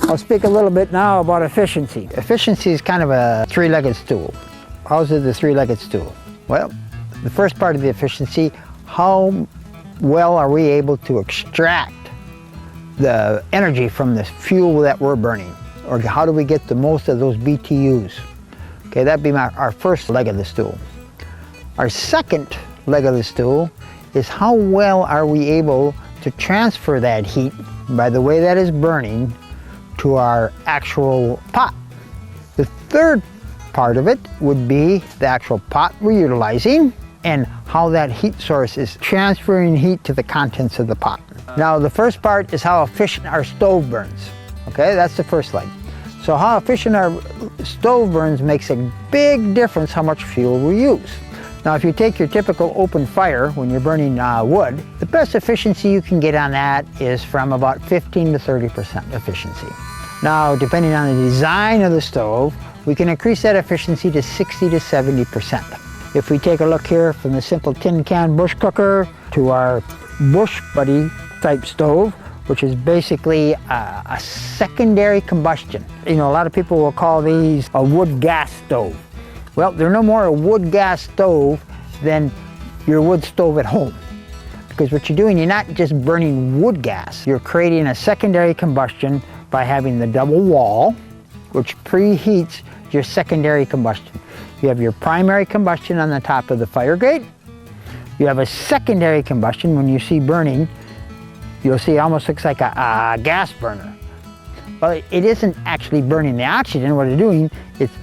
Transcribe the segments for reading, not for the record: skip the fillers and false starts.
I'll speak a little bit now about efficiency. Efficiency is kind of a three-legged stool. How's it the three-legged stool? Well, the first part of the efficiency, how well are we able to extract the energy from the fuel that we're burning? Or how do we get the most of those BTUs? Okay, that'd be our first leg of the stool. Our second leg of the stool is how well are we able to transfer that heat by the way that is burning to our actual pot. The third part of it would be the actual pot we're utilizing and how that heat source is transferring heat to the contents of the pot. Now the first part is how efficient our stove burns. Okay, that's the first leg. So how efficient our stove burns makes a big difference how much fuel we use. Now if you take your typical open fire when you're burning wood, the best efficiency you can get on that is from about 15 to 30% efficiency. Now depending on the design of the stove, we can increase that efficiency to 60 to 70%. If we take a look here from the simple tin can bush cooker to our Bush Buddy type stove, which is basically a secondary combustion. You know, a lot of people will call these a wood gas stove. Well, they're no more a wood gas stove than your wood stove at home. Because what you're doing, you're not just burning wood gas, you're creating a secondary combustion by having the double wall, which preheats your secondary combustion. You have your primary combustion on the top of the fire grate. You have a secondary combustion. When you see burning, you'll see it almost looks like a gas burner. But it isn't actually burning the oxygen. What it's doing, it's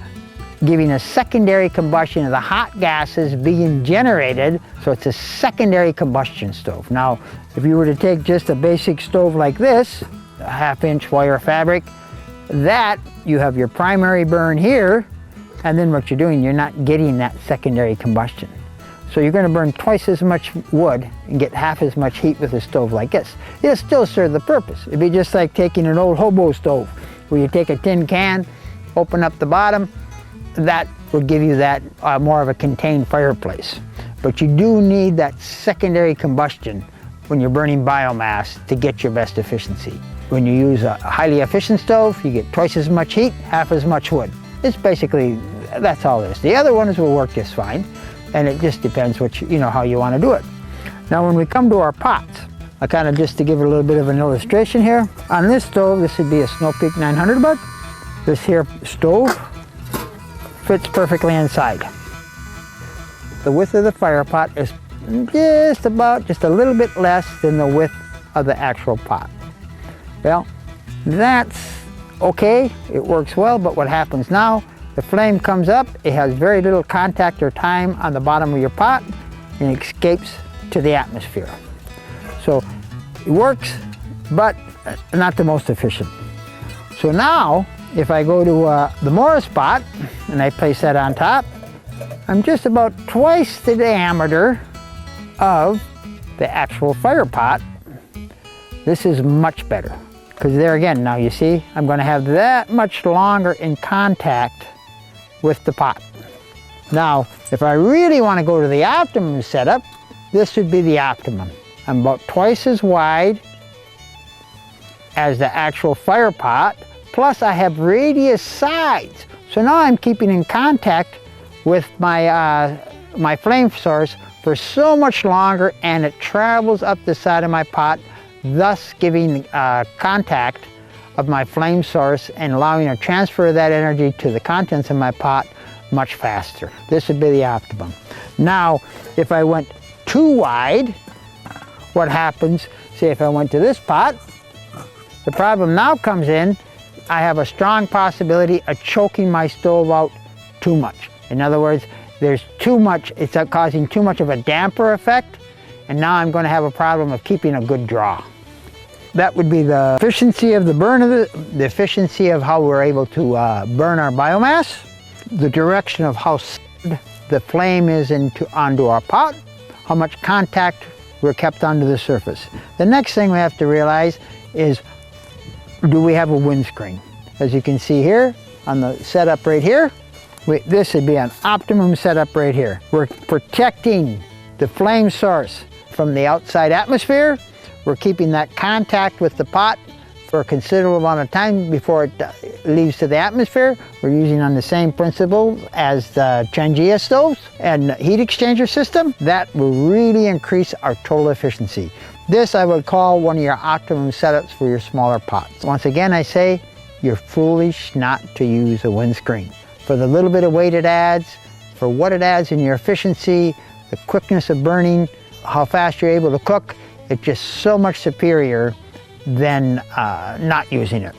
giving a secondary combustion of the hot gases being generated, so it's a secondary combustion stove. Now, if you were to take just a basic stove like this, a 1/2-inch wire fabric, that you have your primary burn here, and then what you're doing, you're not getting that secondary combustion. So you're going to burn twice as much wood and get half as much heat with a stove like this. It'll still serve the purpose. It'd be just like taking an old hobo stove, where you take a tin can, open up the bottom, that would give you that more of a contained fireplace. But you do need that secondary combustion when you're burning biomass to get your best efficiency. When you use a highly efficient stove, you get twice as much heat, half as much wood. It's basically, that's all it is. The other ones will work just fine, and it just depends what you know, how you want to do it. Now when we come to our pots, I kind of just to give it a little bit of an illustration here. On this stove, this would be a Snow Peak 900 buck. This here stove fits perfectly inside. The width of the fire pot is just a little bit less than the width of the actual pot. Well, that's okay, it works well, but what happens now, the flame comes up, it has very little contact or time on the bottom of your pot, and it escapes to the atmosphere. So it works, but not the most efficient. So now, if I go to the Morris pot and I place that on top, I'm just about twice the diameter of the actual fire pot. This is much better, because there again, now you see, I'm going to have that much longer in contact with the pot. Now, if I really want to go to the Optimum setup, this would be the Optimum. I'm about twice as wide as the actual fire pot, plus I have radius sides. So now I'm keeping in contact with my, my flame source for so much longer, and it travels up the side of my pot, thus giving contact of my flame source and allowing a transfer of that energy to the contents of my pot much faster. This would be the Optimum. Now, if I went too wide, what happens, say if I went to this pot, the problem now comes in, I have a strong possibility of choking my stove out too much. In other words, there's too much, it's causing too much of a damper effect, and now I'm going to have a problem of keeping a good draw. That would be the efficiency of the burn of the efficiency of how we're able to burn our biomass, the direction of how the flame is onto our pot, how much contact we're kept onto the surface. The next thing we have to realize is, do we have a windscreen? As you can see here on the setup right here, This would be an optimum setup right here. We're protecting the flame source from the outside atmosphere. We're keeping that contact with the pot for a considerable amount of time before it leaves to the atmosphere. We're using on the same principle as the Changia stoves and heat exchanger system. That will really increase our total efficiency. This I would call one of your optimum setups for your smaller pots. Once again, I say you're foolish not to use a windscreen. For the little bit of weight it adds, for what it adds in your efficiency, the quickness of burning, how fast you're able to cook, it's just so much superior than not using it.